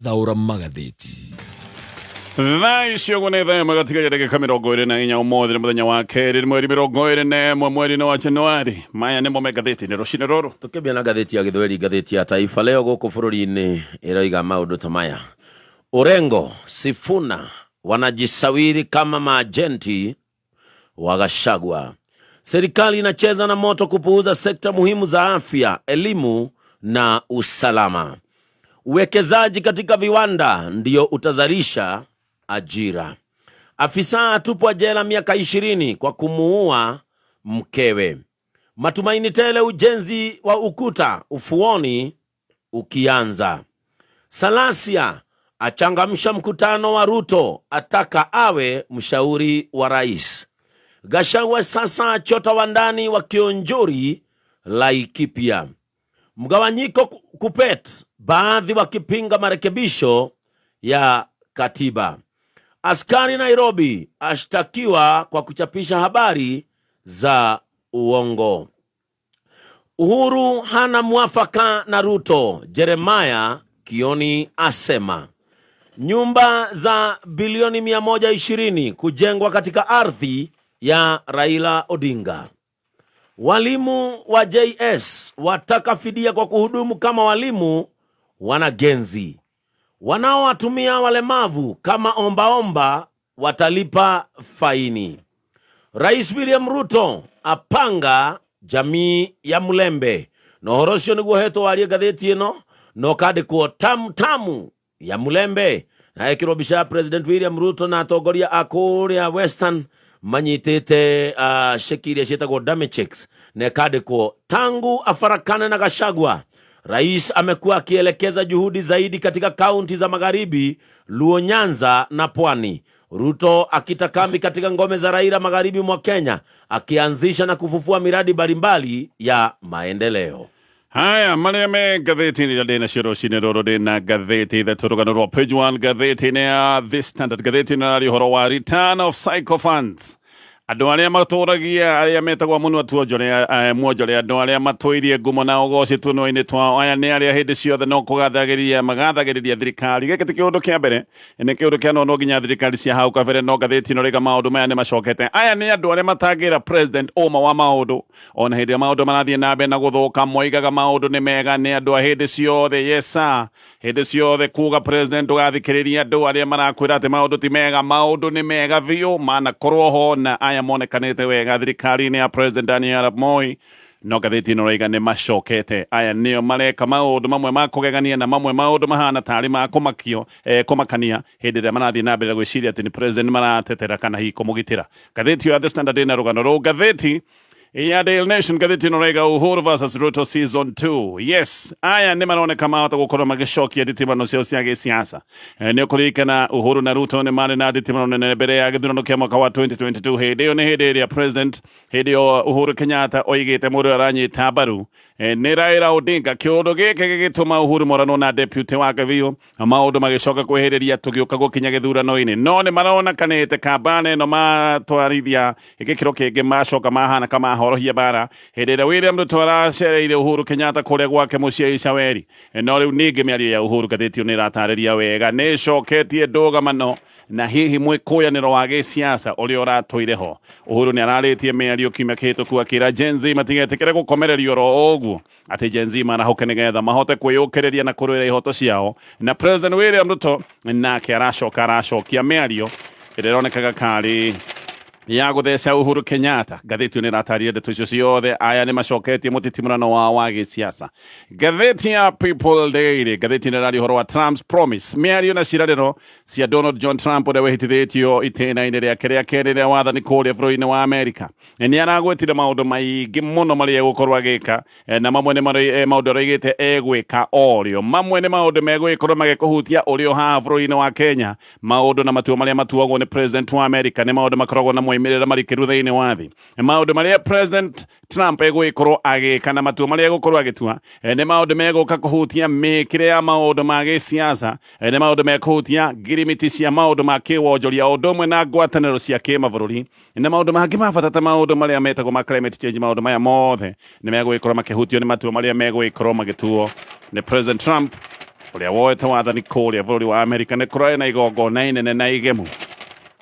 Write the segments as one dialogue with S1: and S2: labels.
S1: thaura magatheti
S2: Thaisho gune magatigaje kamirongo ire na inya umuthi muthenya wa keri mweri mirongo ire na mweri wa Januari maya nimo megatheti ni rucine ruru
S3: tukibia na gatheti ya Githweri gatheti ya Taifa leo guku bururi-ini iroiga maundu ta maya. Orengo Sifuna wanajisawiri kama maajenti wa Gachagua. Serikali inacheza na moto kupuuza sekta muhimu za afya, elimu na usalama. Uwekezaji katika viwanda ndio utazalisha ajira. Afisa atupwa jela miaka 20 kwa kumuua mkewe. Matumaini tele ujenzi wa ukuta ufuoni ukianza. Salasia achangamsha mkutano wa Ruto, ataka awe mshauri wa rais. Gachagua sasa chota wandani wa Kionjori Laikipia. Mgawanyiko kupet, baadhi wakipinga marekebisho ya katiba. Askari Nairobi ashtakiwa kwa kuchapisha habari za uongo. Uhuru hana mwafaka na Ruto, Jeremiah Kioni asema. Nyumba za bilioni 120 kujengwa katika ardhi ya Raila Odinga. Walimu wa JS wataka fidia kwa kuhudumu kama walimu wana GenZ. Wanaowatumia walemavu kama ombaomba watalipa faini. Rais William Ruto apanga jamii ya Mulembe. Nohorosio niguo heto waria gatheti ino no kandikwo tamu ya Mulembe. Na ekirobisha President William Ruto na atongoria akuria Western manyitete shekiria cietagwo damage checks na kandikwo tangu afarakane na Gachagua. Rais amekuwa akielekeza juhudi zaidi katika kaunti za Magharibi, Luo, Nyanza na Pwani. Ruto akita kambi katika ngome za Raila magharibi mwa Kenya, akianzisha na kufufua miradi mbalimbali ya maendeleo.
S2: Haya, maneme gatheti ni dena shirosine roro dena gatheti that turugano ro page 1 gatheti ne This Standard gatheti na horo wa return of psychophants. Andu aria maturagia aria metagwa muno atuonjore muonjore andu aria matoirie ngumo na ugoci tuno-ini twao aya ni aria hindi ciothe no kugathagiriria magathagiriria thirikari geke ti kiundu kia mbere ni kiundu kia no nginya thirikari cia hau kabere no gatheti no rega maundu maya ni macokete aya ni andu aria matangira president oma wa maundu ona hindi maundu marathie na mbere na guthuka moigaga maundu ni mega ni andu a hindi ciothe yesa hindi ciothe kuga president ugathikiriria andu aria marakwira ati maundu ti mega maundu ni mega vio mana korwo ho na aya monekanete wega thirikari-ini ya President Daniel Moi no gatheti no raiga ni macokete aya nio mareka maundu mamwe ma kugegania na mamwe maundu mahana tari ma kumakio kumakania hindi ria marathie na mbere gwiciria ati ni president maratetera kana hi kumugitira. Gatheti ya The Standard ina rugano ro gatheti ya Daily Nation gatheti no raiga Uhuru versus Ruto season 2. Yes, aya ni marone kama hata gukorwo magishokia nditimurano cio cia gisiasa. Ni kurikana Uhuru na Ruto ni mari na nditimurano ne mbere ya githurano kia mwaka wa 2022 hindi ni hindi ya president hindi Uhuru Kenyatta oigite muru aranyita mbaru ni Raila Odinga kiundu gike gigituma Uhuru morano na deputy wake vio maundu magishoka kweheriria tugiuka gukinya githurano-ini no ni marona kanete kambane no matwarithia igikiro kingi macoka mahana kama horohia bara hindi ria William Ruto aracereire Uhuru Kenyatta kuria gwake mucii Icaweri no riu ningi miario ya Uhuru gatheti ni ratariria wega ni coketie ndugamano na hihi mwikuyaniro wa gisiasa uria uratoire ho. Uhuru ni araritie miario kiumia kihituku akira GenZ matigetikire gukomererio ro uguo ati GenZ marahoke nigetha mahote kwiyukireria na kurwira ihoto ciao na President William Ruto nake aracokia miario ironekaga kari ya gutheca Uhuru Kenyatta. Gatheti ni rataria ndeto icio ciothe aya ni macoketie mutitimurano wa gisiasa. Gatheti ya People Daily gatheti ni rari horo wa Trump's promise miario na cirariro cia Donald John Trump uria wehitithitio itena-ini ria kiria keri ria wathani kuria bũrũri-inĩ wa Amerika ni aragwetire maundu maingi muno maria gukorwa gika na mamwe ni maundu aroigite egwika orio mamwe ni maundu megwikorwo magikuhutia urio ha bũrũri-inĩ wa Kenya maundu na matua maria matuagwo ni president wa Amerika ni maundu makoragwo na moimirira marikiru thiini wa thi maundu maria President Trump egwikorwo agika na matua maria gukorwo agitua ni maundu meguka kuhutia mikire ya maundu ma gisiasa ni maundu mekuhutia girimiti cia maundu ma kiwonjoria undu na ngwataniro cia kimabũrũri ni maundu mangi mabatata maundu maria metagwo ma climate change maundu maya mothe ni megwikorwo makihutio ni matua maria megwikorwo magituo ni President Trump uria woete wathani kuria bũrũri wa Amerika nĩ kũrarĩ na igongona inene na igemu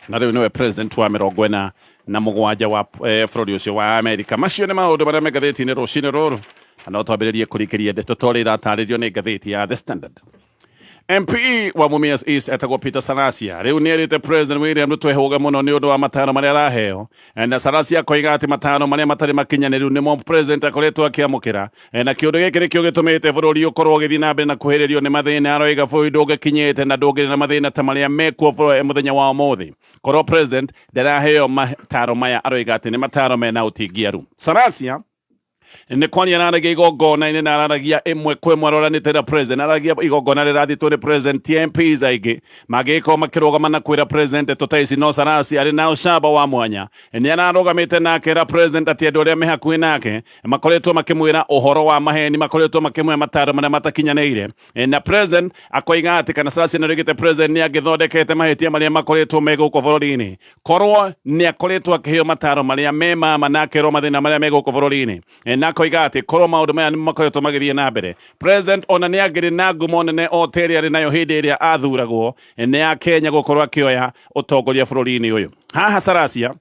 S2: na rĩu nĩwe president wa 47 wa bũrũri ũcio wa Amerika. Macio nĩ maũndũ marĩa me ngathĩti-inĩ rũcinĩ rũrũ, na no twambĩrĩrie kũrikĩria ndeto tũrĩa iratarĩrio nĩ ngathĩti ya The Standard. MP wa Mumias East etagwo Peter Salasia rĩu nĩ erĩte President William Ruto ehũge mũno nĩ ũndũ wa mataro marĩa araheo, na Salasia akoiga atĩ mataro marĩa matarĩ makinyanĩru nĩmo president akoretwo akĩamũkĩra, na kĩũndũ gĩkĩ nĩkĩo gĩtũmĩte bũrũri ũkorwo ũgĩthiĩ na mbere na kũhĩrĩrio nĩ mathĩna. Aroiga bũrũri ndũngĩkinyĩte na ndũngĩrĩ na mathĩna ta marĩa mekuo mũthenya wa ũmũthĩ korwo president ndaraheo mataro maya. Aroiga atĩ nĩ mataro mena ũtingiaru. Salasia nĩ kwaria araragia igongona-inĩ na araragia ĩmwe kwa ĩmwe aroranĩte na president. Araragia igongona rĩrathitwo nĩ president ti MPs aingĩ mangĩkorwo makĩrũgama na kwĩra president ndeto ici, no Salasia arĩ na ũcamba wa mwanya nĩ ararũgamĩte na akĩra president atĩ andũ arĩa me hakuhĩ nake makoretwo makĩmwĩra ũhoro wa maheni, makoretwo makĩmwĩra mataro marĩa matakinyanĩire, na president akoiga atĩ kana Salasia nĩ oigĩte president nĩ angĩthondekete mahĩtia marĩa makoretwo me gũkũ bũrũri-inĩ korwo nĩ akoretwo akĩheo mataro marĩa me mama na akerwo mathĩna marĩa me gũkũ bũrũri-inĩ, na akoiga atĩ korwo maũndũ maya nĩ makoretwo magĩthiĩ na mbere, president ona nĩ angĩrĩ na ngumo nene o ta ĩrĩa arĩ nayo hĩndĩ ĩrĩa athuragwo nĩ akenya gũkorwo akĩoya ũtongoria bũrũri-inĩ ũyũ. Haha Salasia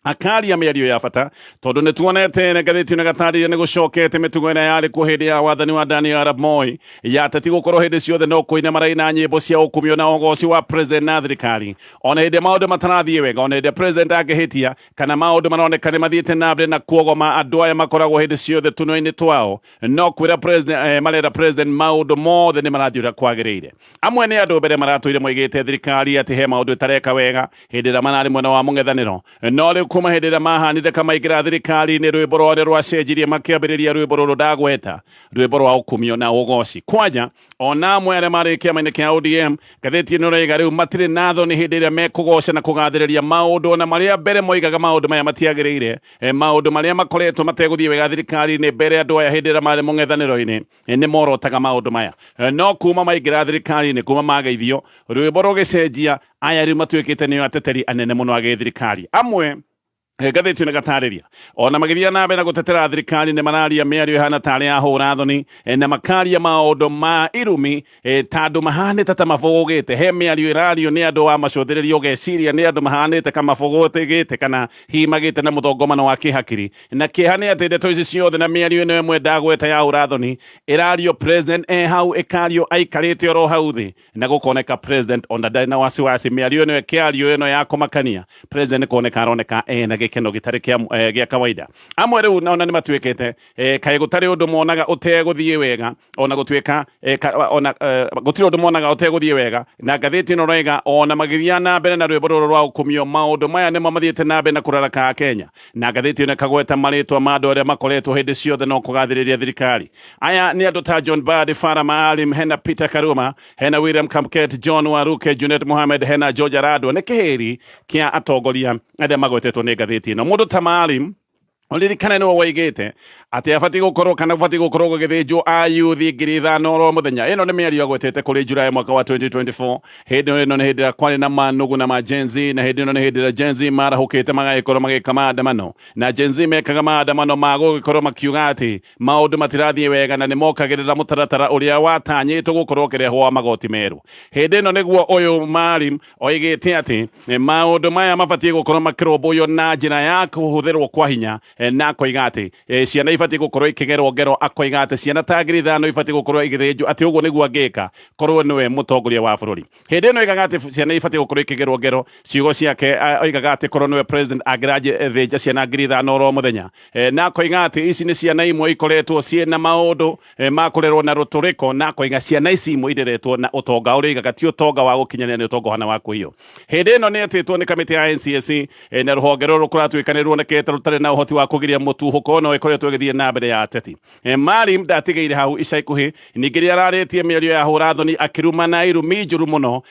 S2: akaria mĩario ya bata tondũ nĩ tuonete ngathĩti-inĩ gatarĩria nĩ gũcokete mĩtugo ĩrĩa yarĩ kuo hĩndĩ ya wathani wa Daniel Arap Moi ya ateti gũkorwo hĩndĩ ciothe no kũina maraina nyĩmbo cia ũkumio na ũgoci wa president na thirikari, ona hĩndĩ maũndũ matarathiĩ wega, ona hĩndĩ president angĩhĩtia kana maũndũ maroneka nĩ mathiĩte na mbere na kuogoma andũ aya makoragwo hĩndĩ ciothe tũnua-inĩ twao, no kwĩra president marenda president maũndũ mothe nĩ marathiĩ ũrĩa kwagĩrĩire. Amwe nĩ andũ mbere maratũire moigĩte thirikari atĩ he maũndũ ĩtareka wega hĩndĩ ĩrĩa mararĩ mwena wa mũng'ethanĩro, no rĩu kuma hĩndĩ ĩrĩa mahanire kamaingĩra thirikari-inĩ rwĩmbo rwothe rwacenjirie makĩambĩrĩria rwĩmbo rũrũ ndagweta, rwĩmbo rwa ũkumio na ũgoci. Kwanja ona amwe arĩa marĩ kĩama-inĩ kĩa ODM ngathĩti-inĩ ũraiga rĩu matirĩ na thoni hĩndĩ ĩrĩa mekũgoca na kũgathĩrĩria maũndũ ona marĩa mbere moigaga maũndũ maya matiagĩrĩire, maũndũ marĩa makoretwo mategũthiĩ wega thirikari-inĩ mbere andũ aya hĩndĩ ĩrĩa marĩ mũng'ethanĩro-inĩ nĩ morotaga maũndũ maya, no kuma maingĩra thirikari-inĩ kuma mageithio rwĩmbo rũgĩcenjia aya rĩu matuĩkĩte nĩo ateteri anene mũno a gĩthirikari. Amwe ngathĩti-inĩ gatarĩria ona magĩthiĩ na mbere na gũtetera thirikari nĩ mararia mĩario ĩhana tarĩ ya hũra thoni na makaria maũndũ ma irumi tandũ mahanĩte ta mabũgũgĩte. He mĩario ĩrario nĩ andũ wa macũthĩrĩrio ũgeciria nĩ andũ mahanĩte ka mabũgũgĩte kana hihi magĩte na mũthongomano wa kĩhakiri, na kĩeha nĩ atĩ ndeto ici ciothe na mĩario ĩno ĩmwe ndagweta ya hũra thoni ĩrario president hau ĩkario aikarĩte oro hau thĩ na gũkoneka president ona ndarĩ na wasiwasi. Mĩario ĩno ĩkĩario ĩno ya kũmakania president nĩkuoneka aroneka ena gĩkeno gĩtarĩ gĩa kawaida. Amwe rĩu ona nĩ matuĩkĩte kaĩ gũtarĩ ũndũ monaga ũtegũthiĩ wega, ona gũtuĩka ona gũtirĩ ũndũ monaga ũtegũthiĩ wega, na ngathĩti ĩno roiga ona magĩthiĩ na mbere na rwĩmbo rũrũ rwa ũkumio maũndũ maya nĩmo mathiĩte na mbere na kũraraka Kenya, na ngathĩti ĩno ĩkagweta marĩtwa ma andũ arĩa makoretwo hĩndĩ ciothe no kũgathĩrĩria thirikari. Aya nĩ andũ ta John Badi, Farah Maalim, hena Peter Karuma, hena William Kamket, John Waruke, Junet Mohamed, hena George Aradwa. Nĩ kĩhĩri kĩa atongoria arĩa magwetetwo nĩ ngathĩti ĩno. Mũndũ ta Maalim ũririkane nĩwe waigĩte atĩ abatiĩ gũkorwo kana ũbatiĩ gũkorwo gũgĩthĩnjwo ayuthi 5,000 oro mũthenya. Ĩno nĩ mĩario agwetete kũrĩ Julai mwaka wa 2024. Hĩndĩ ĩno nĩ hĩndĩ ĩrĩa kwarĩ na manũgu na ma GenZ, na hĩndĩ ĩno nĩ hĩndĩ ĩrĩa GenZ marahũkĩte magagĩkorwo magĩka maandamano, na GenZ mekaga maandamano ma gũgĩkorwo makiuga atĩ maũndũ matirathiĩ wega na nĩ mokagĩrĩra mũtaratara ũrĩa watanyĩtwo gũkorwo ũkĩrehwo wa magoti merũ. Hĩndĩ ĩno nĩguo ũyũ Maalim oigĩte atĩ maũndũ maya mabatiĩ gũkorwo makĩrũmbũiyo na njĩra ya kũhũthĩrwo kwa hinya, na akoiga atĩ ciana ibatiĩ gũkorwo ikĩgerwo ngero. Akoiga atĩ ciana ta 5,000 ibatiĩ gũkorwo igĩthĩnjwo, atĩ ũguo nĩguo angĩka korwo nĩwe mũtongoria wa bũrũri. Hĩndĩ ĩno oigaga atĩ ciana ibatiĩ gũkorwo ikĩgerwo ngero. Ciugo ciake oigaga atĩ korwo nĩwe president angĩthĩnja ciana 5,000 oro mũthenya, na akoiga atĩ ici nĩ ciana imwe ikoretwo ciĩ na maũndũ ma kũrerwo na rũtũrĩko, na akoiga ciana ici imwe ireretwo na ũtonga ũrĩa oigaga ti ũtonga wa gũkinyanĩra, nĩ ũtonga ũhana wa kũiywo. Hĩndĩ ĩno nĩ etĩtwo nĩ kamĩtĩ ya NCSC na rũhonge rũrũ kũratuĩka nĩ ruonekete rũtarĩ na ũhoti wa kũgiria mũtuhũko no ĩkoretwo ĩgĩthiĩ na mbere ya ateti. Maalim ndatigĩire hau ica ikuhĩ, ningĩ rĩrĩa ararĩtie mĩario ya hũra thoni akĩruma na irumi njũru mũno,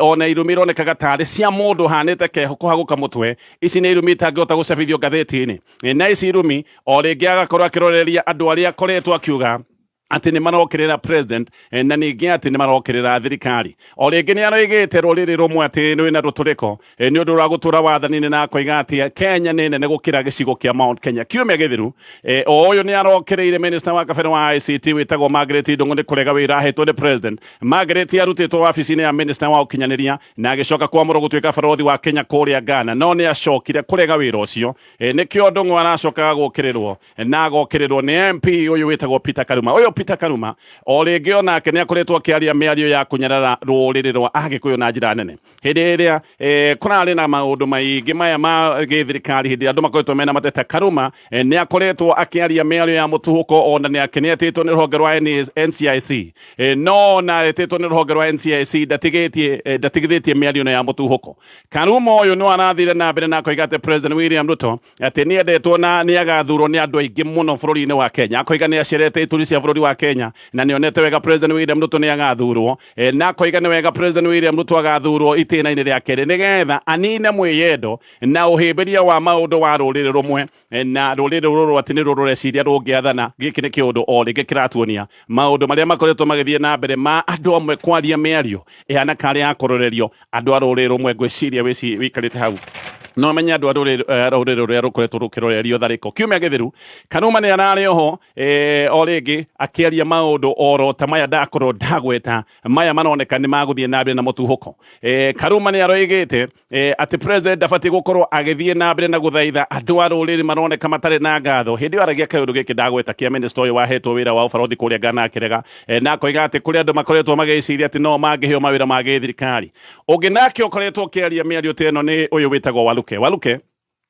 S2: ona irumi ironekaga tarĩ cia mũndũ hanĩte keho kũhagũka mũtwe. Ici nĩ irumi itangĩhota gũcabithio ngathĩti-inĩ, na ici irumi o rĩngĩ agakorwo akĩroreria andũ arĩa akoretwo akiuga ati ni marokirira president na ningi ati ni marokirira thirikari o ringi ni aroigite ruriri rumwe ati ni na ruturiko ni undu wa gutura wathani-ini na koiga ati Kenya ni nene gukira gicigo kia Mount Kenya kiumia githiru o uyu ni arokireire minister wa kabere wa ICT witagwo Margaret Ndungu ni kurega wira ahetwo ni president. Margaret arutitwo wabici-ini ya minister wa ukinyaniria na agicoka kwamurwo gutuika barothi wa Kenya kuria Ghana, no ni acokire kurega wira ucio nikio Ndungu aracoka gukirirwo na agokirirwo ni MP uyu witagwo Peter Karuma. Uyu Peter Karuma o ringi onake ni akoretwo akiaria miario ya kunyarara ruriri rwa Agikuyu na njira nene hindi iria kurari na maundu maingi maya ma githirikari hindi andu makoretwo mena mateta. Karuma ni akoretwo akiaria miario ya mutuhuko ona ni akenetitwo ni ruhonge rwa NCIC no na etitwo ni ruhonge rwa NCIC ndatigithitie miario ya mutuhuko. Karuma uyu no arathire na mbere na koiga ati President William Ruto ati ni endetwo na ni agathurwo ni andu aingi muno bururi-ini wa Kenya. Akoiga ni acerete ituri cia bururi wa Kenya na ni onete wega President William Ruto ni agathurwo na koiga ni wega President William Ruto agathurwo itina-ini ria keri nigetha anine mwiyendo na uhimbiria wa maundu wa ruriri rumwe na ruriri ruru ati ni ruru reciria rungiathana. Giki ni kiundu o ringi kiratuonia maundu maria makoretwo magithie na mbere ma andu amwe kwaria miario ihana kari ya kurorerio andu a ruriri rumwe ngwiciria wikarite hau no menya andu ruriri ruria rukoretwo rukirorerio thariko kiumia githiru. Karuma ni arari oho o ringi akiaria maundu oro ta maya ndakorwo ndagweta maya maroneka ni maguthie na mbere na mutuhuko. Karuma ni aroigite ati president afati gukorwo agithie na mbere na guthaitha andu a ruriri maroneka matari na ngatho hindi aragia kiundu giki ndagweta kia minister uyu wahetwo wira wa ubarothi kuria Ghana akirega na koiga ati kuri andu makoretwo magiciria ati no mangiheo mawira ma githirikari. Ungi nake ukoretwo kiaria miario teno ni uyu witagwo Waluke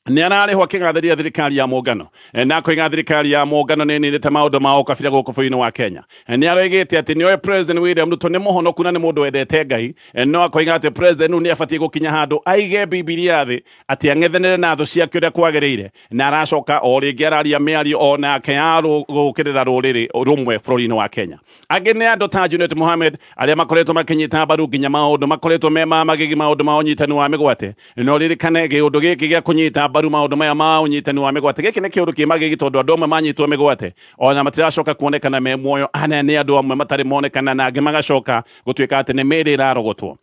S2: ni ararihwo akigathiria thirikari ya muungano na koiga thirikari ya muungano ni nirite maundu ma ukabira guku bũrũri-inĩ wa Kenya. Ni aroigite ati ni oe President William Ruto ni muhonoku na ni mundu wendete Ngai no akoiga ati president ni abatie gukinya handu aige bibilia thi ati ang'ethanire na thu ciake uria kwagiriire na aracoka o ringi araria miario ona kearu gukirira ruriri rumwe bũrũri-inĩ wa Kenya. Angi ni andu ta Junet Mohammed aria makoretwo makinyita mbaru nginya maundu makoretwo mema magigi maundu ma unyitani wa migwate no ririkane giundu giki gia kunyita mbaru maundu maya ma unyitani wa migwate giki ni kiundu kimagigi tondu andu amwe manyitwo migwate ona matiracoka kuonekana me muoyo ana ni andu amwe matari monekana na angi magacoka gutuika ati ni miri irarogotwo.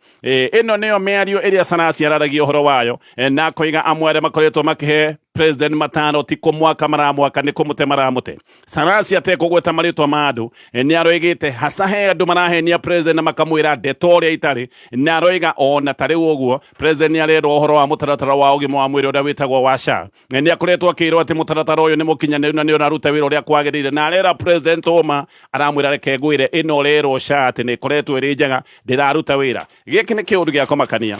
S2: Ino niyo miario iria Sarasi araragia uhoro wayo na koiga amwe aria makoretwo makihe president matano ti kumwaka maramwaka ni kumute maramute. Sarasi atekugweta maritwa ma andu ni aroigite hasahe andu marahenia president na makamwira ndetoria itari na aroiga ona tari uguo president ni arero uhoro wa mutaratara wa ugima wa mwiri uria witagwo wa SHA ni akoretwo akirwo ati mutaratara uyu ni mukinyaniru na ni unaruta wira uria kwagirire na arera president uma aramwira reke ngwire ino rero SHA ati ni koretwo iri njega ndiraruta wira. Giki ni kiundu gia komakania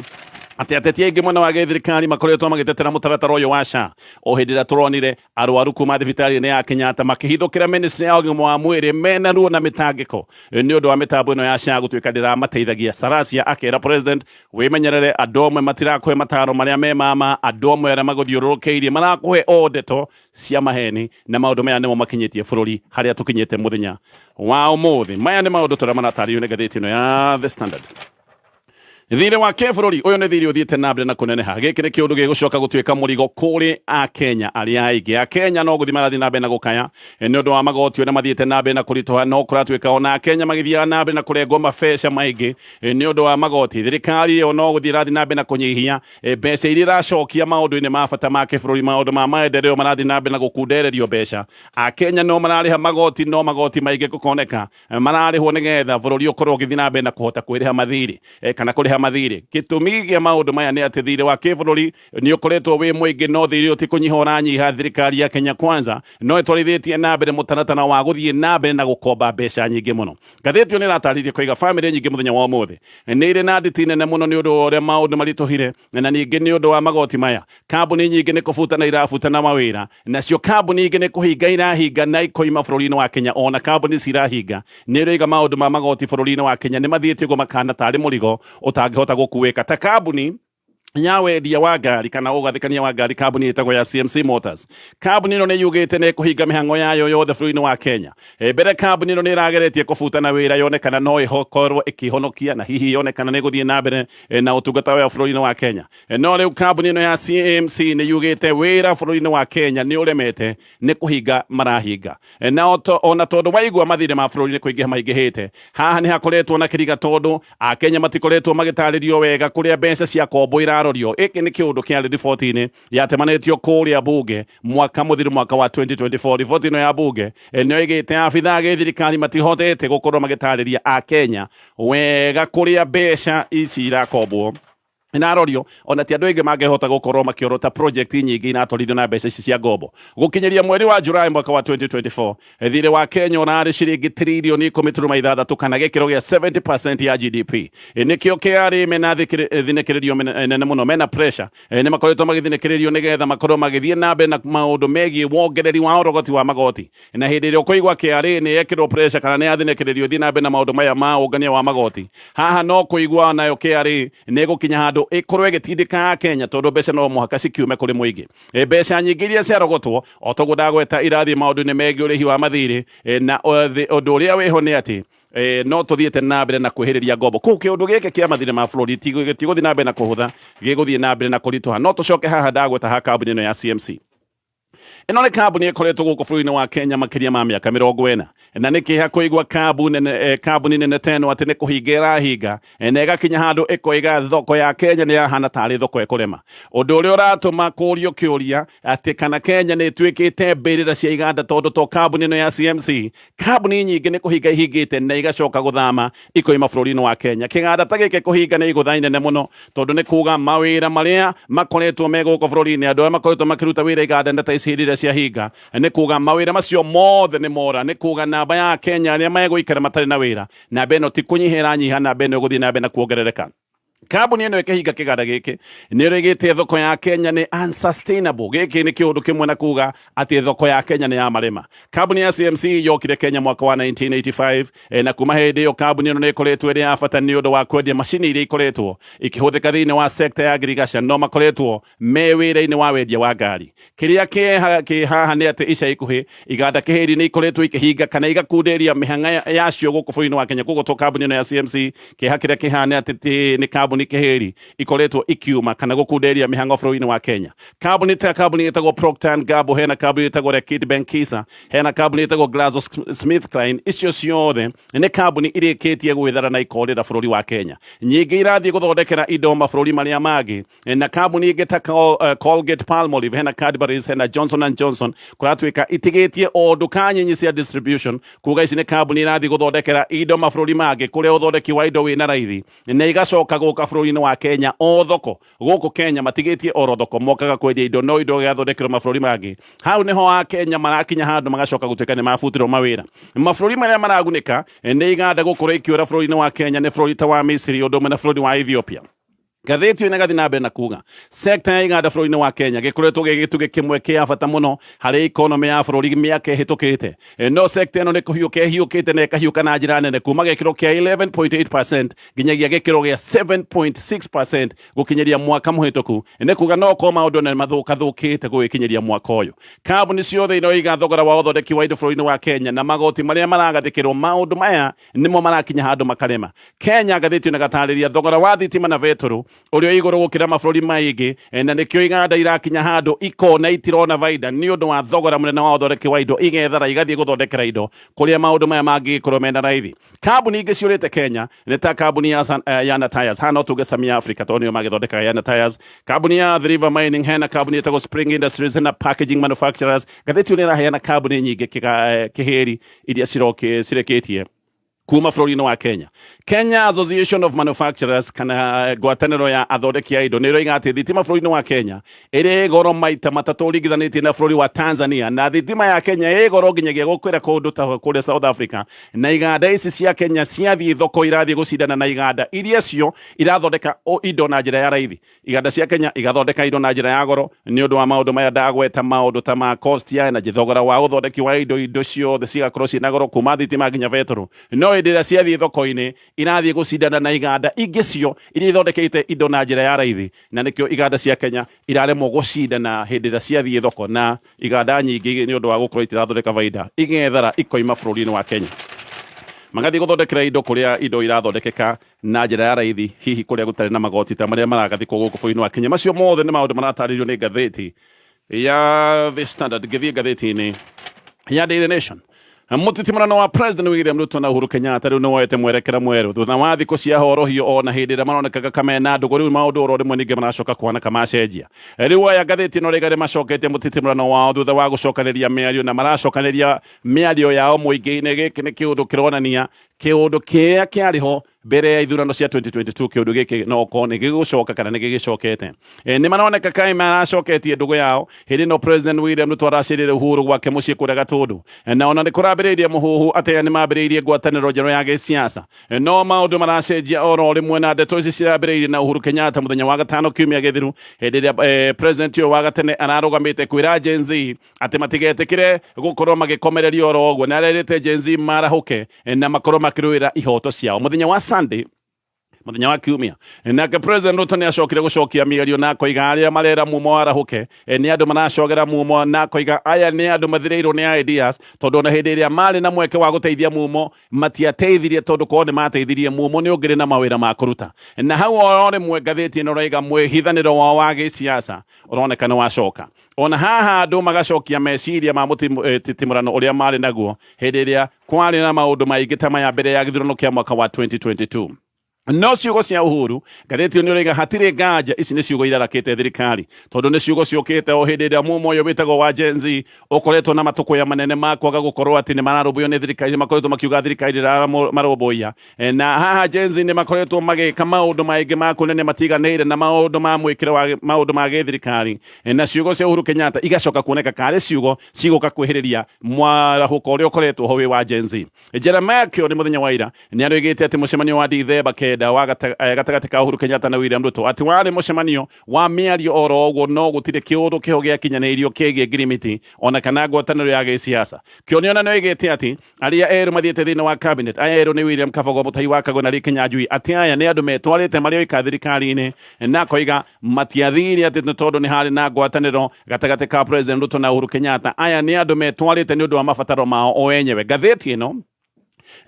S2: ati ateti aingi mwena wa githirikari makoretwo magitetera mutaratara uyu wa SHA o hindi ria turonire arwaru kuma thibitari-ini ya Kenyatta makihithukira ministry ya ugima wa mwiri mena ruo na mitangiko ni undu wa mitambo ino ya SHA gutuika ndiramateithagia. Sarasi akera president wimenyerere andu amwe matirakuhe mataro maria me mama andu amwe aria maguthiururukiirie marakuhe o ndeto cia maheni na maundu maya nimo makinyitie bururi haria tukinyite muthenya wa umuthi. Maya ni maundu turia maratario ni ngathiti ino ya The Standard. Thire wa kebũrũri uyu ni thire uthiite na mbere na kuneneha. Giki ni kiundu gigucoka gutuika murigo kuri a Kenya aria aingi. A Kenya no guthi marathi na mbere na gukaya ni undu wa magoti uria mathiite na mbere na kurituha no kuratuika ona Kenya magithia na mbere na kurengwo mabesha maingi ni undu wa magoti. Thirikari yo no guthi rathi na mbere na kunyihia mbeca iria iracokia maundu-ini ma bata ma kebũrũri maundu ma maendeleo marathi na mbere na gukundererio mbeca. A Kenya no marariha magoti no magoti maingi gukoneka mararihwo nigetha bũrũri ukorwo ugithi na mbere na kuhota kwiriha mathiri kana kuriha mathiri. Gitumi gia maundu maya ni ati thire wa kibũrũri ni ukoretwo wi muingi no thire utikunyiha uranyiha. Thirikari ya Kenya Kwanza no itwarithitie na mbere mutaratara wa guthie na mbere na gukomba mbeca nyingi muno. Ngathĩti ni rataririe koiga family nyingi muthenya wa umuthi ni iri na nditi nene muno ni undu uria maundu marituhire na ningi ni undu wa magoti maya. Kambuni nyingi ni kufuta na irafuta na mawira nacio kambuni nyingi ni kuhinga irahinga na ikoima bũrũri-inĩ wa Kenya ona kambuni cirahinga ni iriga maundu ma magoti bũrũri-inĩ wa Kenya ni mathiĩte guo makana tari murigo utangihota gukuika ta kambuni nyawendia wa ngari kana ugathikania wa ngari kambuni itagwo ya CMC Motors. Kambuni ino ni yugite ne kuhinga mihango yayo yothe bũrũri-inĩ wa Kenya. Mbere kambuni ino ni irageretie kũbutana wĩra yone kana no ihokorwo ikihonokia na hihi yone kana ni guthie na mbere na utungata wa bũrũri-inĩ wa Kenya. No riu kambuni ino ya CMC ni yugite wĩra bũrũri-inĩ wa Kenya ni uremete ni kuhinga marahinga. Na ona tondu waigua mathire ma bũrũri-inĩ kuingiha maingihite, haha ni hakoretwo na kiriga tondu akenya matikoretwo magitaririo wega kuria mbeca cia kombo rorio. Iki ni kiundu kia riboti-ini yatemanitio kuria bunge mwaka muthiru mwaka wa 2024. Riboti ino ya bunge nio igite abitha githirikari matihotete gukorwo magitariria akenya wega kuria mbeca ici irakombwo inarorio ona ti andu aingi mangehota gukorwo makiorota project nyingi inatorithio na mbeca ici cia ngombo. Gukinyeria mweri wa Julai mwaka wa 2024 thire wa Kenya onari ciringi trilioni 10.6 kana gikiro gia 70% ya GDP. Nikio kiari mena thinekererio nene muno mena pressure ni makoretwo magithinekererio nigetha makorwo magithie na mbere na maundu megie wongereri wa urogoti wa magoti. Na hindi rio kuigwa kiari ni yekirwo pressure kana ni athinekererio thi na mbere na maundu maya ma ungania wa magoti. Haha no kuigwa nayo kiari ni gukinya handu ikorwo igitindika Kenya tondu mbeca no muhaka cikiume kuri muingi. Mbeca nyingi iria ciarogotwo otogo ndagweta irathi maundu ni megie urihi wa mathiri na undu uria wiho ni ati no tuthiete na mbere na kwihiriria ngombo. Kuu kiundu giki kia mathire ma bũrũri tiguthii na mbere na kuhutha, giguthii na mbere na kurituha. No tucoke haha ndagweta ha kambuni ino ya CMC. Ino ni kambuni ikoretwo guku bũrũri-inĩ wa Kenya makiria ma miaka 40 na nikiha kuigwa kambuni nene teno ati ni kuhinga irahinga na igakinya handu ikoiga thoko ya Kenya ni yahana tari thoko ekurema. Undu uria uratuma kurio kiuria ati kana Kenya ni twikite mbirira cia iganda tondu to kambuni ino ya CMC. Kambuni nyingi ni kuhinga ihingite na igacoka guthama ikoima bũrũri-inĩ wa Kenya. Kiganda ta giki kuhinga ni igutha inene muno tondu ni kuga mawira maria makoretwo me guku bũrũri-inĩ, andu aria makoretwo makiruta wira iganda nda ta ici cia hinga ni kuga mawira macio mothe ni mora. Ni kuga namba ya Kenya aria meguikara matari na wira namba ino ti kunyihira nyiha, namba ino guthii na mbere na kuongerereka. Kambuni ino ikihinga kiganda giki ni rigite thoko ya Kenya ni unsustainable. Giki ni kiundu kimwe na kuga ati thoko ya Kenya ni ya marema. Kambuni ya CMC yokire Kenya mwaka wa 1985 na kuma hindi iyo kambuni ino ni ikoretwo iri ya bata ni undu wa kwendia macini iria ikoretwo ikihuthika thiini wa sector ya agriculture, no makoretwo me wira-ini wa wendia wa ngari. Kiria ki haha ni ati ica ikuhi iganda kihiri ni ikoretwo ikihinga kana igakunderia mihanga yacio guku bũrũri-inĩ wa Kenya. Koguo to kambuni ino ya CMC kiha kiria kihana ati ni kambuni kihiri ikoretwo ikiuma kana gukunderia mihango bũrũri-inĩ wa Kenya. Kambuni itagwo Procter & Gamble, hena kambuni itagwo Reckitt Benckiser, hena kambuni itagwo GlaxoSmithKline. Icio ciothe ni kambuni irikitie gwithara na ikorira bũrũri wa Kenya. Nyingi irathie guthondekera indo mabũrũri maria mangi na kambuni ingi ta Colgate Palmolive, hena Cadbury's, hena Johnson & Johnson kuratuika itigitie o nduka nyinyi cia distribution. Kuga ici ni kambuni irathie guthondekera indo mabũrũri mangi kuria uthondeki wa indo wina raithi na igacoka guka bũrũri-inĩ wa Kenya o thoko. Guku Kenya matigitie oro thoko, mokaga kwendia indo no indo gathondekero mabũrũri mangi. Hau niho a Kenya marakinya handu magacoka gutuika ni mabutirwo mawira. Mabũrũri maria maragunika ni iganda gukura ikiura bũrũri-inĩ wa Kenya ni bũrũri ta wa Misiri, undu na bũrũri wa Ethiopia. Gatheti ina gathi na mbere na kuga sector ya iganda bũrũri-inĩ wa Kenya gikoretwo gĩgĩtuge kimwe kia bata muno harĩ economy ya bũrũri mĩaka ĩhĩtũkĩte. No sector ĩno nĩ kũhiũkĩte na ĩkahiũka na njĩra nene kuma gĩkĩro kĩa 11.8% nginyagia gĩkĩro gĩa 7.6% gũkinyeria mwaka mũhĩtũku. Nĩ kuga no ko maũndũ nĩ mathũkĩte gũgĩkinyeria mwaka ũyũ. Kambuni ciothe iroiga thogora wa ũthondeki wa indo bũrũri-inĩ wa Kenya na magoti marĩa maragathĩkĩrwo maũndũ maya nĩmo marakinya handũ makarema. Kenya gatheti ĩno gatarĩria thogora wa thitima na betũrũ urio iguru gukira mabũrũri maingi na nikio iganda irakinya handu ikona itirona baida ni undu wa thogora munene wa uthondeki wa indo igethara igathie guthondekera indo kuria maundu maya mangikorwo mena raithi. Kambuni ingi ciurite Kenya ni ta kambuni ya Yana Tires, hana tuge Samia Africa tonio magithondeka Yana Tires, kambuni ya The River Mining, hena kambuni itago Spring Industries, hena Packaging Manufacturers. Gatheti ni rahena kambuni nyingi kiheri iria cireketie kuma bũrũri-inĩ wa Kenya. Kenya Association of Manufacturers kana ngwatanĩro ya athondeki a indo nĩ ĩroiga atĩ thitima bũrũri-inĩ wa Kenya ĩrĩ goro maita matatũ ũringithanĩtie na bũrũri wa Tanzania, na thitima ya Kenya ĩ goro nginyagia gũkwĩra kũndũ ta kũrĩa South Africa, na iganda ici cia Kenya ciathiĩ thoko irathiĩ gũcindana na iganda iria cio irathondeka indo na njĩra ya raithi. Iganda cia Kenya igathondeka indo na njĩra ya goro nĩ ũndũ wa maũndũ maya ndagweta, maũndũ ta ma cost ya energy, thogora wa ũthondeki wa indo ciothe cigakorwo ciĩna goro kuma thitima nginya betũrũ. No no ndira ciathie thoko-ini irathie gucindana na iganda ingĩ cio iria ithondekete indo na njĩra ya raithi, na nĩkĩo iganda cia Kenya iraremwo gucindana hĩndĩ ĩrĩa ciathie thoko, na iganda nyingĩ nĩ ũndũ wa gũkorwo itirathondeka baida igethara ikoima bũrũri-inĩ wa Kenya, magathie guthondekera indo kuria indo irathondekeka na njĩra ya raithi, hihi kuria gũtarĩ na magoti ta marĩa maragathikwo gũkũ bũrũri-inĩ wa Kenya. Macio mothe nĩ maũndũ maratarĩrio nĩ ngathĩti ya The Standard, ngĩthiĩ ngathĩti-inĩ ya Daily Nation. Nditimurano wa President William Ruto na Uhuru Kenyatta riu niwoete mwerekera mweru thutha wa thikũ cia horohio ona hĩndĩ ĩrĩa maronekaga kamena ndũgũ, riu maũndũ oro rĩmwe ningĩ maracoka kuhana kamacenjia. Riu aya ngathĩti ĩno rĩngĩ nĩmacoketie Nditimurano wao thutha wa gũcokanĩria mĩario, na maracokanĩria mĩario yao mũingĩ-inĩ. Gĩkĩ nĩ kĩũndũ kĩronania kĩũndũ kĩrĩa kĩarĩ ho mbere ya ithurano cia 2022, kĩũndũ gĩkĩ no ko nĩ gĩgũcoka kana nĩ gĩgĩcokete. Nĩ maroneka kaĩ maracoketie ndũgũ yao hĩndĩ ĩno President William Ruto aracĩrĩire Uhuru gwake mũciĩ kũrĩa Gatũndũ, na ona nĩ kũrambĩrĩirie mũhuhu atĩ nĩ mambĩrĩirie ngwatanĩro njerũ ya gĩsiasa. No maũndũ maracenjia oro rĩmwe, na ndeto ici cirambĩrĩirie na Uhuru Kenyatta mũthenya wa gatano kiumia gĩthiru, hĩndĩ ĩrĩa president ũyũ wa gatene ararũgamĩte kwĩra GenZ atĩ matigetikire gũkorwo magĩkomererio oro ũguo, na arerĩte GenZ marahũke na makorwo makĩrũĩra ihoto ciao. Mũthenya wa Sunday, muthenya wa kiumia, nake President Ruto nĩ acokire gũcokia mĩario na koiga arĩa marera mumo arahũke nĩ andũ maracogera mumo, na koiga aya nĩ andũ mathirĩirwo nĩ ideas, tondũ ona hĩndĩ ĩrĩa marĩ na mweke wa gũteithia mumo matiateithirie, tondũ korwo nĩ mateithirie mumo nĩ ũngĩrĩ na mawĩra ma kũruta. Na hau oro rĩmwe ngathĩti ĩno raiga mwĩhithanĩro wao wa gĩsiasa ũroneka nĩ wacoka. Ona haha andũ magacokia meciria ma Nditimurano ũrĩa marĩ naguo hĩndĩ ĩrĩa kwarĩ na maũndũ maingĩ ta maya mbere ya gĩthurano kĩa mwaka wa 2022. No ciugo cia Uhuru ngathĩti ĩyo nĩ ũraiga hatirĩ nganja ici nĩ ciugo irarakĩte thirikari, tondũ nĩ ciugo ciũkĩte o hĩndĩ ĩrĩa mumo ũyũ wĩtagwo wa GenZ ũkoretwo na matũkũya manene ma kwaga gũkorwo atĩ nĩ mararũmbũiyo nĩ thirikari, makoretwo makiuga thirikari ĩramarũmbũiya. Na haha GenZ nĩ makoretwo magĩka maũndũ maingĩ ma kũnene matiganĩire na maũndũ ma mwĩkĩre wa maũndũ ma gĩthirikari, na ciugo cia Uhuru Kenyatta igacoka kuoneka karĩ ciugo cigũka kwĩhĩrĩria mwarahũko ũrĩa ũkoretwo ho wĩ wa GenZ. Jeremiah Kĩo nĩ mũthenya wa ira nĩ aroigĩte atĩ mũcemanio wa Dithemba wa gatagatĩ ka Uhuru Kenyatta na William Ruto atĩ warĩ mũcemanio wa mĩario oro ũguo, no gũtirĩ kĩũndũ kĩho gĩakinyanĩirio kĩgiĩ ngirimiti ona kana ngwatanĩro ya gĩsiasa. Kĩo nĩ ona nĩoigĩte atĩ arĩa erũ mathiĩte thĩinĩ wa cabinet, aya erũ nĩ William Kabogo Mũtahi wa Kagwe na Kinyanjui, atĩ aya nĩ andũ metwarĩte marĩ oika thirikari-inĩ, na koiga matiathire atĩ nĩ tondũ nĩ harĩ na ngwatanĩro gatagatĩ ka President Ruto na Uhuru Kenyatta. Aya nĩ andũ metwarĩte nĩ ũndũ wa mabataro mao o enyewe. Ngathĩti ĩno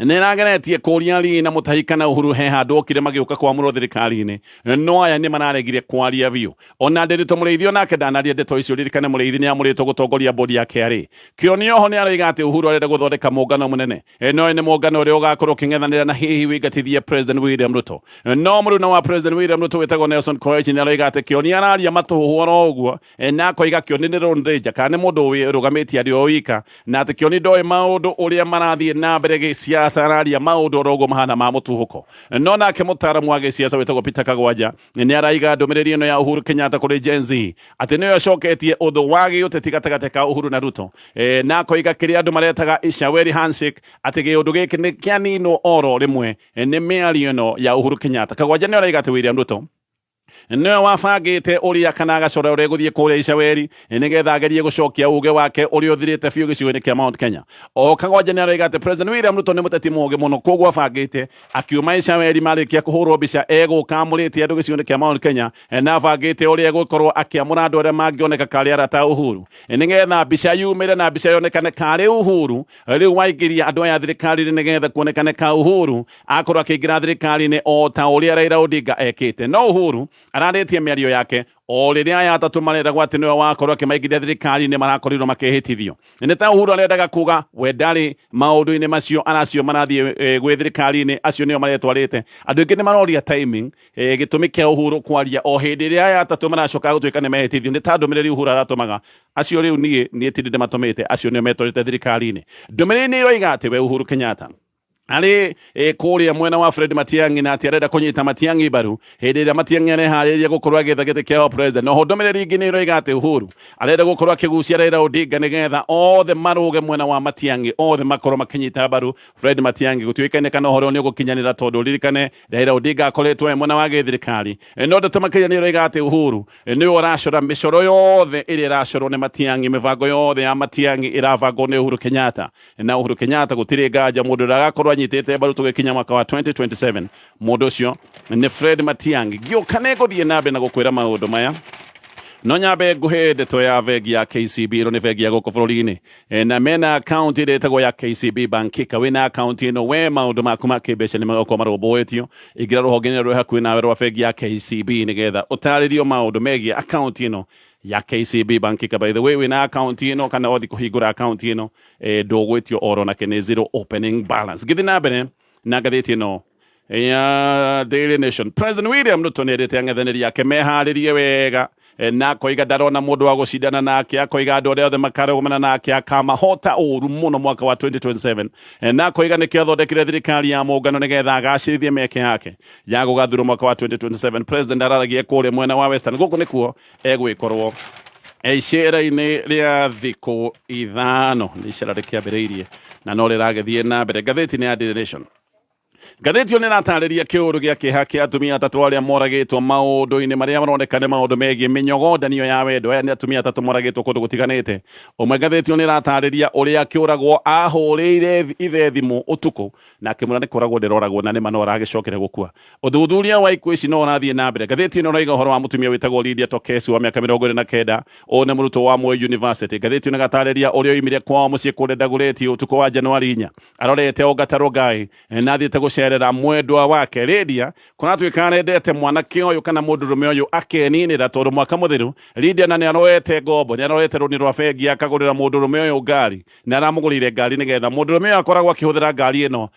S2: nĩ rageretie kũria ri na Mũtahi kana Uhuru he handũ okire magĩũka kwamũrwo thirikari-inĩ, no aya nĩ mararegire kwaria biũ. Ona Ndĩrĩtũ Mũrĩithi onake ndanaria ndeto icio, ririkane Mũrĩithi nĩ amũrĩtwo gũtongoria bodi ya KRA. Kĩo nĩ oho nĩ aroiga atĩ Uhuru arenda gũthondeka mũngano mũnene, no nĩ mũngano ũrĩa ũgakorwo ũkĩng'ethanĩra na hihi wĩingatithie President William Ruto. No mũruna wa President William Ruto wĩtagwo Nelson Koech nĩ aroiga atĩ Kĩo nĩ araria matũhũhũ oro ũguo, na akoiga Kĩo nĩ Lone Ranger kana nĩ mũndũ ũrũgamĩtie arĩ o wika, na atĩ Kĩo nĩ ndoĩ maũndũ ũrĩa marathiĩ na mbere gĩsiasa, araria maũndũ oro ũguo mahana ma mũtuhũko. No nake mũtaaramu wa gĩsiasa wĩtagwo Peter Kagwanja nĩ araiga ndũmĩrĩri ĩno ya Uhuru Kenyatta kũrĩ GenZ atĩ nĩyo acoketie ũthũ wa gĩũteti gatagatĩ ka Uhuru na Ruto, na akoiga kĩrĩa andũ maretaga ishaweri handshake atĩ gĩũndũ gĩkĩ nĩ kĩaninwo oro rĩmwe nĩ mĩario ĩno ya Uhuru Kenyatta. Kagwanja nĩ araiga atĩ William Ruto nĩwe wabangĩte ũrĩa kana agacora ũrĩa gũthiĩ kũrĩa icaweri nĩgetha agerie gũcokia uge wake ũrĩa ũthirĩte biũ gĩcigo-inĩ kĩa Mount Kenya. O Kagwanja nĩ aroiga atĩ President William Ruto nĩ mũteti mũũgĩ mũno, koguo abangĩte akiuma icaweri marĩkia kũhũrwo mbica egũka amũrĩtie andũ gĩcigo-inĩ kĩa Mount Kenya, na abangĩte ũrĩa egũkorwo akĩamũra andũ arĩa mangĩoneka karĩ arata Uhuru, nĩgetha mbica yumĩre na mbica yonekane karĩ Uhuru rĩu waingĩria andũ aya thirikari-inĩ, nĩgetha kuonekane ka Uhuru akorwo akĩingĩra thirikari-inĩ o ta ũrĩa Raila Odinga ekĩte. No Uhuru ararĩtie mĩario yake o rĩrĩa aya atatũ mareragwo atĩ nĩwe wakorwo akĩmaingĩria thirikari-inĩ marakorirwo makĩhĩtithio. Nĩ ta Uhuru arendaga kuga we ndarĩ maũndũ-inĩ macio aracio marathiĩ gwĩ thirikari-inĩ, acio nĩo maretwarĩte. Andũ aingĩ nĩ maroria timing, gĩtũmi kĩa Uhuru kwaria o hĩndĩ ĩrĩa aya atatũ maracoka gũtuĩka nĩ mehĩtithio. Nĩ ta ndũmĩrĩri Uhuru aratũmaga acio rĩu niĩ ti ndĩmatũmĩte, acio nĩo metwarĩte thirikari-inĩ. Ndũmĩrĩri nĩ iroiga atĩ we Uhuru Kenyatta arĩ kũrĩa mwena wa Fred Matiang'i na atĩ arenda kũnyita Matiang'i mbaru hĩndĩ ĩrĩa Matiang'i areharĩria gũkorwo agĩetha gĩtĩ kĩa president. Noho ndũmĩrĩri ingĩ nĩ iroiga atĩ Uhuru arenda gũkorwo akĩgucia Raila Odinga nĩgetha othe marũge mwena wa Matiang'i, othe makorwo makĩnyita mbaru Fred Matiang'i. Gũtuĩkaine kana ũhoro nĩ ũgũkinyanĩra, tondũ ririkane Raila Odinga akoretwo e mwena wa gĩthirikari. No ndeto makĩria nĩ iroiga atĩ Uhuru nĩwe ũracora mĩcoro yothe ĩrĩa ĩracorwo nĩ Matiang'i, mĩbango yothe ya Matiang'i ĩrabangwo nĩ Uhuru Kenyatta. Na Uhuru Kenyatta gũtirĩ nganja mũndũ ũrĩa agakorwo twanyitete baru tugekinya mwaka wa 2027 mundu ucio ni Fred Matiang'i giukane guthie nabe na gukwira maundu maya no nyambe nguhe ndeto ya vegi ya KCB ino ni vegi ya guku bururi-ini na mena account ire etagwo ya KCB Bankika wina account ino we maundu maku ma kĩmbeca nĩ magũkorwo marũmbũĩtio ingira rũhonge-inĩ rwĩ hakuhĩ nawe rwa vegi ya KCB nĩgetha ũtarĩrio maundu megie account ino ya KCB Bankika. By the way, wina account ino kana othi kuhingura account ino ndũgwĩtio oro nake nĩ zero opening balance. Gĩthi na mbere na ngathĩti ino ya Daily Nation. President William Ruto nĩerĩte ang'ethanĩri yake meharĩrie wega na koiga ndarona mundu wa gucindana nake akoiga andu aria othe makarũgũmana nake akamahota ũru mũno mwaka wa 2027 na koiga nĩkĩo athondekire thirikari ya mũngano nĩgetha agacĩrithie mĩeke yake ya gũgathurwo mwaka wa 2027. President araragia kũrĩa mwena wa Western gũkũ nĩkuo egwĩkorwo icera-inĩ rĩa thikũ ithano nĩ icera rĩkĩambĩrĩirie na no rĩragĩthiĩ na mbere. Ngathĩti-inĩ ya Daily Nation ngathĩti ĩyo nĩratarĩria kĩũru gĩa kĩeha kĩa atumia atatũ arĩa moragĩtwo maũndũ-inĩ marĩa maroneka nĩ maũndũ megiĩ mĩnyogondanio ya wendo. Aya nĩ atumia atatũ moragĩtwo kũndũ gũtiganĩte. Ũmwe ngathĩti ĩyo nĩratarĩria ũrĩa akĩũragwo ahũrĩire ithe thimũ ũtukũ na akĩmwĩra nĩ kũragwo ndĩroragwo na nĩma no aragĩcokera gũkua. Ũthuthuria wa ikuũ ici no ũrathiĩ na mbere. Ngathĩti ĩno ĩrauga ũhoro wa mũtumia wĩtagwo Lydia Tokesi wa mĩaka 29 ũyũ nĩ mũrutwo wa Moi University. Ngathĩti ĩno ĩgatarĩria ũrĩa oimire kwao mũciĩ kũrĩa Dagoretti ũtukũ wa Januari 4 arorete o gatarũ gai na athiĩte gũcerera mwendwa wake Lydia kũratuĩka nĩendete mwanake ũyũ kana mũndũrũme ũyũ akeninĩra tondũ mwaka mũthiru Lydia na nĩarorete ngombo nĩarorete rũni rwa bengi akagũrĩra mũndũrũme ũyũ ngari na aramũgũrĩire ngari nĩgetha mũndũrũme ũyũ akoragwo akĩhũthĩra ngari ĩno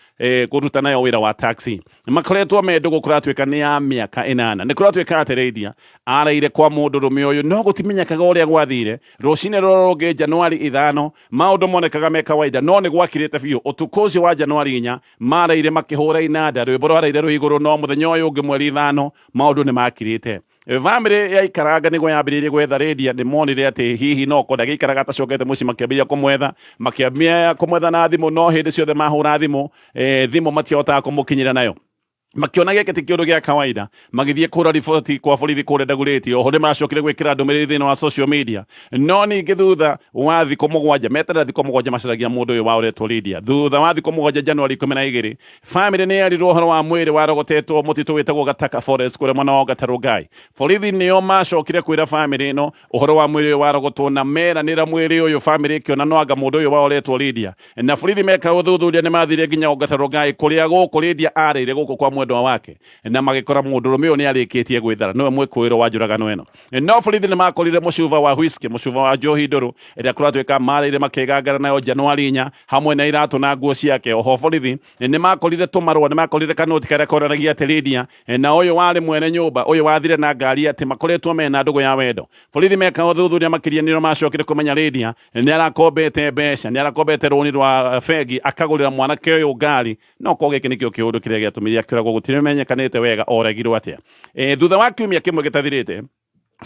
S2: kũruta nayo wĩra wa taxi. Makoretwo mendũgũ kũratuĩka nĩ ya mĩaka 8 nĩ kũratuĩka atĩ Lydia araire kwa mũndũrũme ũyũ no gũtimenyekaga ũrĩa gwathire. Rũcinĩ rũrũ rũngĩ Januari 5 maũndũ monekaga me kawaida no nĩ gwakirĩte biũ. Ũtukũ ũcio wa Januari 4 maraire makĩhũra inanda rwĩmbo rwaraire rwĩ igũrũ no mũthenya ũyũ ũngĩ mweri 5 maũndũ nĩ makirĩte. Bamĩrĩ ya ikaranga nĩguo yambĩrĩirie gwetha Lydia nĩ monire atĩ hihi no ko ndagĩikaraga atacokete mũciĩ makĩambĩrĩria kũmwetha na thimũ no hĩndĩ ciothe mahũra thimũ thimũ matihotaga kũmũkinyĩra nayo. Makiona gĩkĩ ti kĩũndũ gĩa kawaida magĩthiĩ kũra riboti kwa borithi kũrĩa Dagoretti. Oho nĩmacokire gwĩkĩra ndũmĩrĩri thĩinĩ wa social media no ningĩ thutha wa thikũ mũgwanja meterera thikũ mũgwanja macaragia mũndũ ũyũ waũretwo Lydia. Thutha wa thikũ mũgwanja Januari 12 bamĩrĩ nĩyerirwo ũhoro wa mwĩrĩ warogotetwo mũtitũ wĩtagwo Gataka Forest kũrĩa mwena wa gatarũ gai. Borithi nĩo macokire kwĩra bamĩrĩ ĩno ũhoro wa mwĩrĩ ũyũ warogotwo na meranĩra mwĩrĩ ũyũ bamĩrĩ ĩkĩona no anga mũndũ ũyũ waũretwo Lydia na borithi meka ũthuthuria nĩmathire nginya gatarũ gai kũrĩa gũkũ Lydia arĩire gũkũ kwa mwendwa wake na magĩkora mũndũrũme ũyũ nĩarĩkĩtie gwĩthara nĩwe mwĩkũĩrwo wa njũragano ĩno. No borithi nĩmakorire mũcuba wa whisky mũcuba wa njohi ndũrũ ĩrĩa kũratuĩka marĩire makĩgangara nayo Januari 4 hamwe na iratũ na nguo ciake. Oho borithi nĩmakorire tũmarũa nĩmakorire kanoti karĩa konanagia atĩ Lydia na ũyũ warĩ mwene nyũmba ũyũ wathire na ngari atĩ makoretwo mena ndũgũ ya wendo. Borithi meka ũthuthuria makĩria nĩo macokire kũmenya Lydia nĩarakombete mbeca nĩarakombete rũni rwa bengi akagũrĩra mwanake ũyũ ngari no ko gĩkĩ nĩkĩo kĩũndũ kĩrĩa gĩatũmire akĩũragwo gũtimenyekanĩte wega oragirwo atĩa. Thutha wa kiumia kĩmwe gĩtathirĩte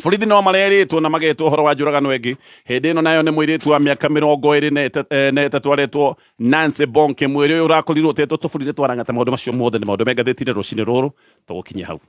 S2: borithi no marerĩtwo na magetwo ũhoro wa njũragano ĩngĩ. Hĩndĩ ĩno nayo nĩ mũirĩtu wa mĩaka 23 aretwo Nancy Bonke. Mwĩrĩ ũyũ ũrakorirwo ũtetwo tũbũri-inĩ twarang'ata maũndũ macio mothe nĩ maũndũ me ngathĩti-inĩ rũcinĩ rũrũ tũgũkinyia hau.